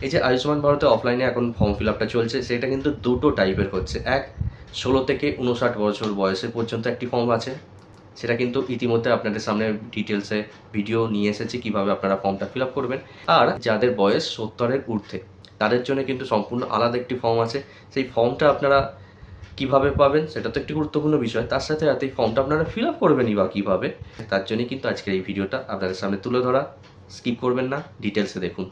এই যে আয়ুষ্মান ভারতে অফলাইনে এখন ফর্ম ফিল আপটা চলছে, সেটা কিন্তু দুটো টাইপের হচ্ছে। এক, 16 থেকে 59 বছর বয়সের পর্যন্ত একটি ফর্ম আছে, সেটা কিন্তু ইতিমধ্যে আপনাদের সামনে ডিটেলসে ভিডিও নিয়ে এসেছি কীভাবে আপনারা ফর্মটা ফিল আপ করবেন। আর যাদের বয়স 70-এর ঊর্ধ্বে তাদের জন্য কিন্তু সম্পূর্ণ আলাদা একটি ফর্ম আছে। সেই ফর্মটা আপনারা কীভাবে পাবেন সেটা তো একটি গুরুত্বপূর্ণ বিষয়, তার সাথে সাথে এই ফর্মটা আপনারা ফিল আপ করবেনই বা কীভাবে, তার জন্যই কিন্তু আজকের এই ভিডিওটা আপনাদের সামনে তুলে ধরা। স্কিপ করবেন না, ডিটেলসে দেখুন।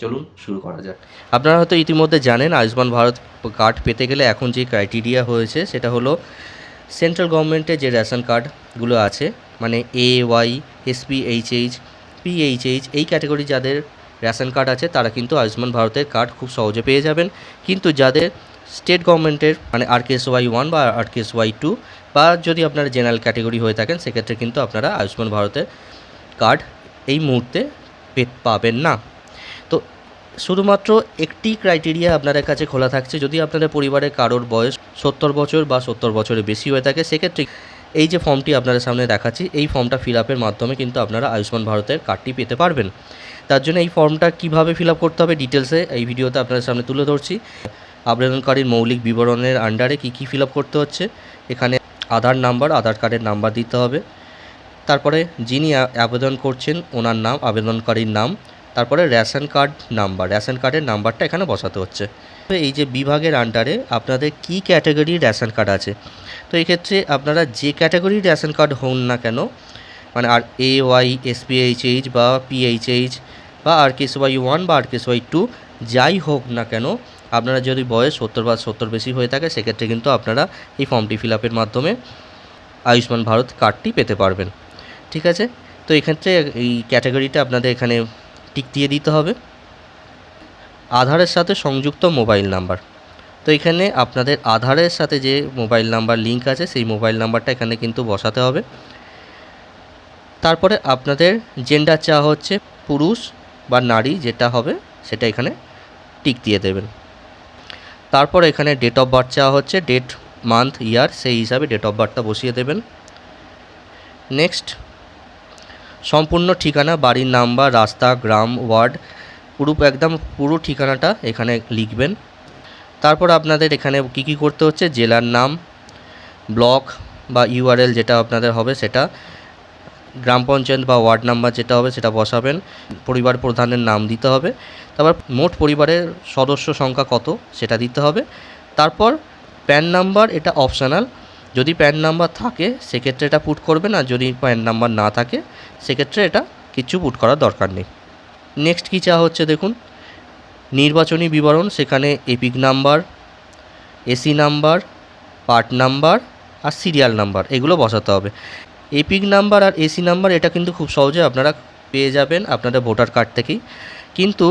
চলুন শুরু করা যাক। আপনারা হয়তো ইতিমধ্যে জানেন আয়ুষ্মান ভারত কার্ড পেতে গেলে এখন যে ক্রাইটেরিয়া হয়েছে সেটা হলো সেন্ট্রাল গভর্নমেন্টের যে রেশন কার্ডগুলো আছে, মানে AY, SPHH, PHH এই ক্যাটাগরি যাদের রেশন কার্ড আছে তারা কিন্তু আয়ুষ্মান ভারতের কার্ড খুব সহজে পেয়ে যাবেন। কিন্তু যাদের স্টেট গভর্নমেন্টের মানে RKSY 1 বা RKSY 2 বা যদি আপনারা জেনারেল ক্যাটাগরি হয়ে থাকেন সেক্ষেত্রে কিন্তু আপনারা আয়ুষ্মান ভারতের কার্ড এই মুহূর্তে পাবেন না। তো শুধুমাত্র একটি ক্রাইটেরিয়া আপনাদের কাছে খোলা থাকছে, যদি আপনাদের পরিবারের কারোর বয়স 70 বছর বা 70 বছরের বেশি হয়ে থাকে সেক্ষেত্রে এই যে ফর্মটি আপনাদের সামনে দেখাচ্ছি এই ফর্মটা ফিল আপের মাধ্যমে কিন্তু আপনারা আয়ুষ্মান ভারতের কার্ডটি পেতে পারবেন। তার জন্য এই ফর্মটা কীভাবে ফিল আপ করতে হবে ডিটেলসে এই ভিডিওতে আপনাদের সামনে তুলে ধরছি। আবেদনকারীর মৌলিক বিবরণের আন্ডারে কী ফিল আপ করতে হচ্ছে, এখানে আধার নাম্বার, আধার কার্ডের নাম্বার দিতে হবে। তারপরে যিনি আবেদন করছেন ওনার নাম, আবেদনকারীর নাম, তারপরে রেশন কার্ড নাম্বার, রেশন কার্ডের নাম্বারটা এখানে বসাতে হচ্ছে। এই যে বিভাগের আন্ডারে আপনাদের কী ক্যাটাগরির রেশন কার্ড আছে, তো এক্ষেত্রে আপনারা যে ক্যাটাগরির রেশন কার্ড হন না কেন, মানে আর AY, SPHH বা PHH বা RKSY 1 বা RKSY 2 যাই হোক না কেন, আপনারা যদি বয়স 70 বা 70 বেশি হয়ে থাকে সেক্ষেত্রে কিন্তু আপনারা এই ফর্মটি ফিল আপের মাধ্যমে আয়ুষ্মান ভারত কার্ডটি পেতে পারবেন। ঠিক আছে, তো এক্ষেত্রে এই ক্যাটাগরিটা আপনাদের এখানে টিক দিয়ে দিতে হবে। আধারের সাথে সংযুক্ত মোবাইল নাম্বার, তো এখানে আপনাদের আধারের সাথে যে মোবাইল নাম্বার লিঙ্ক আছে সেই মোবাইল নাম্বারটা এখানে কিন্তু বসাতে হবে। তারপরে আপনাদের জেন্ডার চাওয়া হচ্ছে পুরুষ বা নারী, যেটা হবে সেটা এখানে টিক দিয়ে দেবেন। তারপর এখানে ডেট অফ বার্থ চাওয়া হচ্ছে, ডেট, মান্থ, ইয়ার, সেই হিসাবে ডেট অফ বার্থটা বসিয়ে দেবেন। নেক্সট, সম্পূর্ণ ঠিকানা, বাড়ির নাম্বার, রাস্তা, গ্রাম, ওয়ার্ড, পুরো ঠিকানাটা এখানে লিখবেন। তারপর আপনাদের এখানে কী করতে হচ্ছে, জেলার নাম, ব্লক বা URL যেটা আপনাদের হবে সেটা, গ্রাম পঞ্চায়েত বা ওয়ার্ড নাম্বার যেটা হবে সেটা বসাবেন, পরিবার প্রধানের নাম দিতে হবে, তারপর মোট পরিবারের সদস্য সংখ্যা কত সেটা দিতে হবে। তারপর প্যান নাম্বার, এটা অপশনাল, যদি প্যান নাম্বার থাকে সেক্ষেত্রে এটা পুট করবেন, আর যদি প্যান নাম্বার না থাকে সেক্ষেত্রে এটা কিছু পুট করার দরকার নেই। নেক্সট কী চাওয়া হচ্ছে দেখুন, নির্বাচনী বিবরণ, সেখানে EPIC number, AC number, part number আর সিরিয়াল নাম্বার এগুলো বসাতে হবে। এপিক নাম্বার আর এসি নাম্বার এটা কিন্তু খুব সহজে আপনারা পেয়ে যাবেন আপনাদের ভোটার কার্ড থেকেই, কিন্তু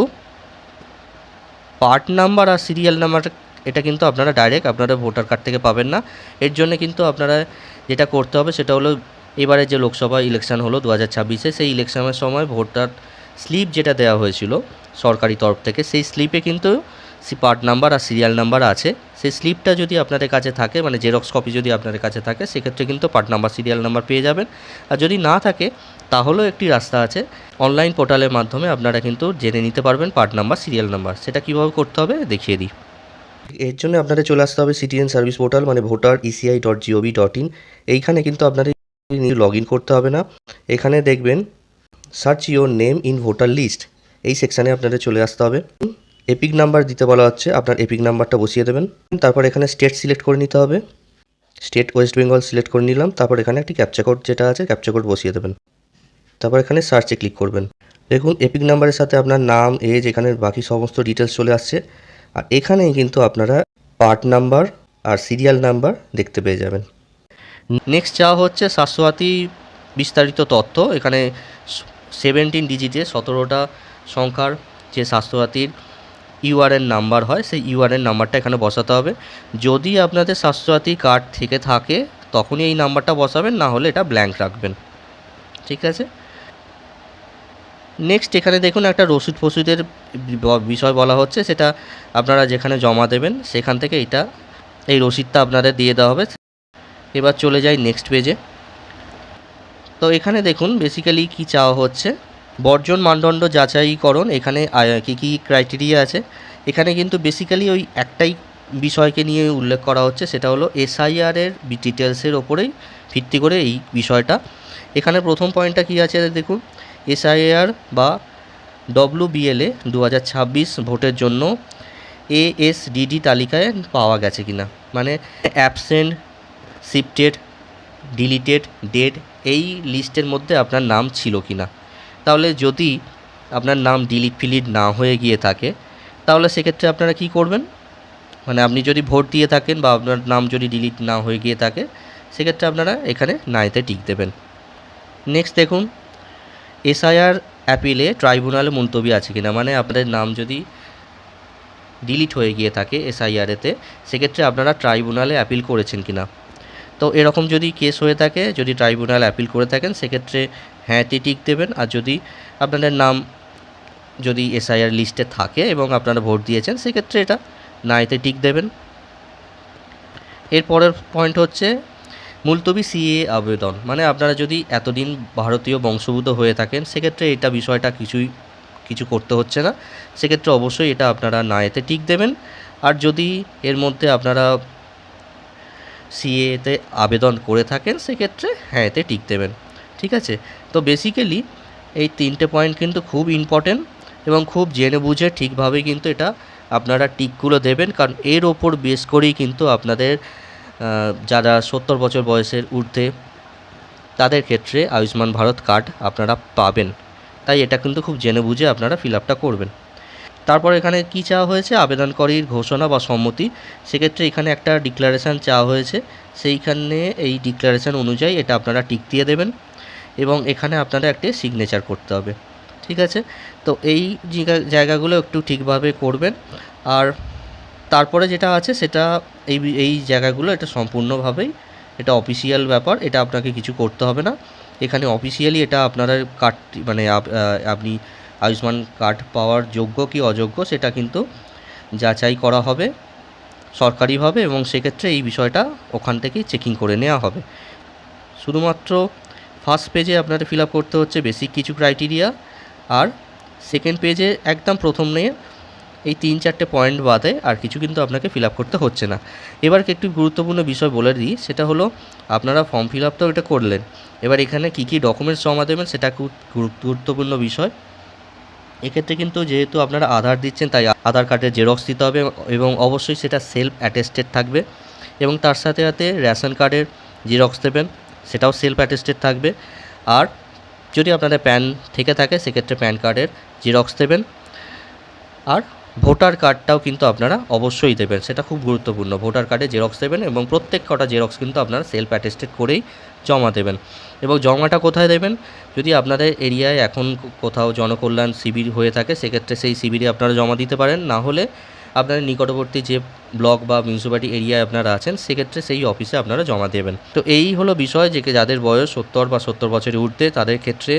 পার্ট নাম্বার আর সিরিয়াল নাম্বার এটা কিন্তু আপনারা ডাইরেক্ট আপনাদের ভোটার কার্ড থেকে পাবেন না। এর জন্য কিন্তু আপনারা যেটা করতে হবে সেটা হলো, এবারে যে লোকসভা ইলেকশান হলো 2026-এ, সেই ইলেকশনের সময় ভোটার স্লিপ যেটা দেওয়া হয়েছিল সরকারি তরফ থেকে, সেই স্লিপে কিন্তু পার্ট নাম্বার আর সিরিয়াল নাম্বার আছে। সেই স্লিপটা যদি আপনাদের কাছে থাকে, মানে জেরক্স কপি যদি আপনাদের কাছে থাকে সেক্ষেত্রে কিন্তু পার্ট নাম্বার, সিরিয়াল নাম্বার পেয়ে যাবেন। আর যদি না থাকে তাহলেও একটি রাস্তা আছে, অনলাইন পোর্টালের মাধ্যমে আপনারা কিন্তু জেনে নিতে পারবেন পার্ট নাম্বার, সিরিয়াল নাম্বার। সেটা কীভাবে করতে হবে দেখিয়ে দিই। এর জন্য আপনাদের চলে আসতে হবে সিটিজেন সার্ভিস পোর্টাল, মানে voter.eci.gov.in। এইখানে কিন্তু আপনাদের লগ ইন করতে হবে না। এখানে দেখবেন search your name in voter list, এই সেকশানে আপনাদের চলে আসতে হবে। এপিক নাম্বার দিতে বলা হচ্ছে, আপনার এপিক নাম্বারটা বসিয়ে দেবেন। তারপর এখানে স্টেট সিলেক্ট করে নিতে হবে, স্টেট ওয়েস্ট বেঙ্গল সিলেক্ট করে নিলাম। তারপর এখানে একটি ক্যাপচা কোড যেটা আছে ক্যাপচা কোড বসিয়ে দেবেন। তারপর এখানে সার্চে ক্লিক করবেন। দেখুন এপিক নাম্বারের সাথে আপনার নাম, এজ, এখানে বাকি সমস্ত ডিটেলস চলে আসছে। আর এখানেই কিন্তু আপনারা পার্ট নাম্বার আর সিরিয়াল নাম্বার দেখতে পেয়ে যাবেন। নেক্সট চাওয়া হচ্ছে স্বাস্থ্যসাথী বিস্তারিত তথ্য, এখানে 17 ডিজিটে 17টা সংখ্যার যে স্বাস্থ্যসাথীর URN নাম্বার হয় সেই URN নাম্বারটা এখানে বসাতে হবে। যদি আপনাদের স্বাস্থ্যসাথী কার্ড থেকে থাকে তখনই এই নাম্বারটা বসাবেন, না হলে এটা ব্ল্যাঙ্ক রাখবেন। ঠিক আছে, নেক্সট এখানে দেখুন একটা রসিদ ফসিদের বিষয় বলা হচ্ছে, সেটা আপনারা যেখানে জমা দেবেন সেখান থেকে এই রসিদটা আপনাদের দিয়ে দেওয়া হবে। এবার চলে যাই নেক্সট পেজে। তো এখানে দেখুন বেসিক্যালি কি চাওয়া হচ্ছে, বর্জন মানদণ্ড যাচাইকরণ, এখানে কী কী ক্রাইটেরিয়া আছে, এখানে কিন্তু বেসিক্যালি ওই একটাই বিষয়কে নিয়ে উল্লেখ করা হচ্ছে, সেটা হলো এসআইআরের ডিটেলসের ওপরেই ভিত্তি করে এই বিষয়টা। এখানে প্রথম পয়েন্টটা কী আছে দেখুন, এসআইআর বা WBLA 2026 ভোটের জন্য ASDD তালিকায় পাওয়া গেছে কিনা, মানে অ্যাবসেন্ট, শিফটেড, ডিলিটেড, ডেড এই লিস্টের মধ্যে আপনার নাম ছিল কিনা। তাহলে যদি আপনার নাম ডিলিট না হয়ে গিয়ে থাকে, তাহলে সেক্ষেত্রে আপনারা কি করবেন, মানে আপনি যদি ভোট দিয়ে থাকেন বা আপনার নাম যদি ডিলিট না হয়ে গিয়ে থাকে, সেক্ষেত্রে আপনারা এখানে নাইতে টিক দেবেন। নেক্সট দেখুন, এসআইআর অ্যাপিলে ট্রাইব্যুনালে মুলতবি আছে কিনা, মানে আপনাদের নাম যদি ডিলিট হয়ে গিয়ে থাকে এসআইআরেতে, সেক্ষেত্রে আপনারা ট্রাইব্যুনালে অ্যাপিল করেছেন কিনা। তো এরকম যদি কেস হয়ে থাকে, যদি ট্রাইব্যুনাল অ্যাপিল করে থাকেন, সেক্ষেত্রে হ্যাঁতে টিক দেবেন। আর যদি আপনাদের নাম যদি এসআইআর লিস্টে থাকে এবং আপনারা ভোট দিয়েছেন, সেক্ষেত্রে এটা নাইতে টিক দেবেন। এরপরের পয়েন্ট হচ্ছে মুলতবি সিএ আবেদন, মানে আপনারা যদি এতদিন ভারতীয় বংশোদ্ভূত হয়ে থাকেন, সেক্ষেত্রে এটা বিষয়টা কিছু করতে হচ্ছে না, সেক্ষেত্রে অবশ্যই এটা আপনারা নাইতে টিক দেবেন। আর যদি এর মধ্যে আপনারা সিএতে আবেদন করে থাকেন, সেক্ষেত্রে হ্যাঁতে টিক দেবেন। ঠিক আছে, তো বেসিক্যালি এই 3টে পয়েন্ট কিন্তু খুব ইম্পর্টেন্ট এবং খুব জেনে বুঝে ঠিকভাবে কিন্তু এটা আপনারা টিকগুলো দেবেন, কারণ এর ওপর বেস করেই কিন্তু আপনাদের যারা 70 বছর বয়সের ঊর্ধ্বে তাদের ক্ষেত্রে আয়ুষ্মান ভারত কার্ড আপনারা পাবেন। তাই এটা কিন্তু খুব জেনে বুঝে আপনারা ফিল আপটা করবেন। তারপর এখানে কি চাওয়া হয়েছে, আবেদনকারীর ঘোষণা বা সম্মতি, সেক্ষেত্রে এখানে একটা ডিক্লারেশান চাওয়া হয়েছে, সেইখানে এই ডিক্লারেশান অনুযায়ী এটা আপনারা টিক দিয়ে দেবেন এবং এখানে আপনারা একটা সিগনেচার করতে হবে। ঠিক আছে, তো এই জায়গাগুলো একটু ঠিকভাবে করবেন। আর তারপরে যেটা আছে সেটা এই জায়গাগুলো এটা সম্পূর্ণভাবেই এটা অফিসিয়াল ব্যাপার, এটা আপনাকে কিছু করতে হবে না। এখানে অফিসিয়ালি এটা আপনারা কার্ডটি মানে আপনি আয়ুষ্মান কার্ড পাওয়ার যোগ্য কি অযোগ্য সেটা কিন্তু যাচাই করা হবে সরকারিভাবে, এবং সেক্ষেত্রে এই বিষয়টা ওখান থেকেই চেকিং করে নেওয়া হবে। শুধুমাত্র ফার্স্ট পেজে আপনাদের ফিল আপ করতে হচ্ছে বেসিক কিছু ক্রাইটেরিয়া, আর সেকেন্ড পেজে একদম প্রথমে এই 3-4টে পয়েন্ট বাদে আর কিছু কিন্তু আপনাকে ফিল আপ করতে হচ্ছে না। এবার একটু গুরুত্বপূর্ণ বিষয় বলে দিই, সেটা হলো আপনারা ফর্ম ফিল আপ তো এটা করলেন, এবার এখানে কী কী ডকুমেন্টস জমা দেবেন সেটা খুব গুরুত্বপূর্ণ বিষয়। এক্ষেত্রে কিন্তু যেহেতু আপনারা আধার দিচ্ছেন, তাই আধার কার্ডের জেরক্স দিতে হবে এবং অবশ্যই সেটা সেলফ অ্যাটেস্টেড থাকবে, এবং তার সাথে সাথে রেশন কার্ডের জেরক্স দেবেন, সেটাও সেলফ অ্যাটেস্টেড থাকবে। আর যদি আপনাদের প্যান থেকে থাকে, সেক্ষেত্রে প্যান কার্ডের জেরক্স দেবেন। আর ভোটার কার্ডটাও কিন্তু আপনারা অবশ্যই দেবেন, সেটা খুব গুরুত্বপূর্ণ। ভোটার কার্ডে জেরক্স দেবেন এবং প্রত্যেক কটা জেরক্স কিন্তু আপনারা সেলফ অ্যাটেস্টেড করেই জমা দেবেন। এবং জমাটা কোথায় দেবেন, যদি আপনাদের এরিয়ায় এখন কোথাও জনকল্যাণ শিবির হয়ে থাকে, সেক্ষেত্রে সেই শিবিরে আপনারা জমা দিতে পারেন, না হলে আপনাদের নিকটবর্তী যে ব্লক বা মিউনিসিপ্যালিটি এরিয়ায় আপনারা আছেন, সেক্ষেত্রে সেই অফিসে আপনারা জমা দেবেন। তো এই হলো বিষয়, যে যাদের বয়স 70 বা 70 বছরের ঊর্ধ্বে তাদের ক্ষেত্রে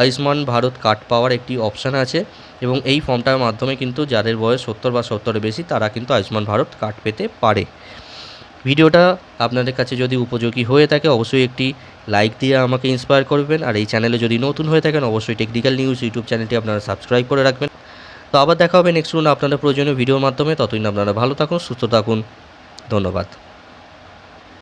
আয়ুষ্মান ভারত কার্ড পাওয়ার একটি অপশান আছে, এবং এই ফর্মটার মাধ্যমে কিন্তু যাদের বয়স 70 বা 70-এর বেশি তারা কিন্তু আয়ুষ্মান ভারত কার্ড পেতে পারে। ভিডিওটা আপনাদের কাছে যদি উপযোগী হয়ে থাকে, অবশ্যই একটি লাইক দিয়ে আমাকে ইন্সপায়ার করবেন। আর এই চ্যানেলে যদি নতুন হয়ে থাকেন, অবশ্যই টেকনিক্যাল নিউজ ইউটিউব চ্যানেলটি আপনারা সাবস্ক্রাইব করে রাখবেন। তো আবার দেখা হবে নেক্সট আপনাদের প্রয়োজনীয় ভিডিওর মাধ্যমে। ততদিন আপনারা ভালো থাকুন, সুস্থ থাকুন, ধন্যবাদ।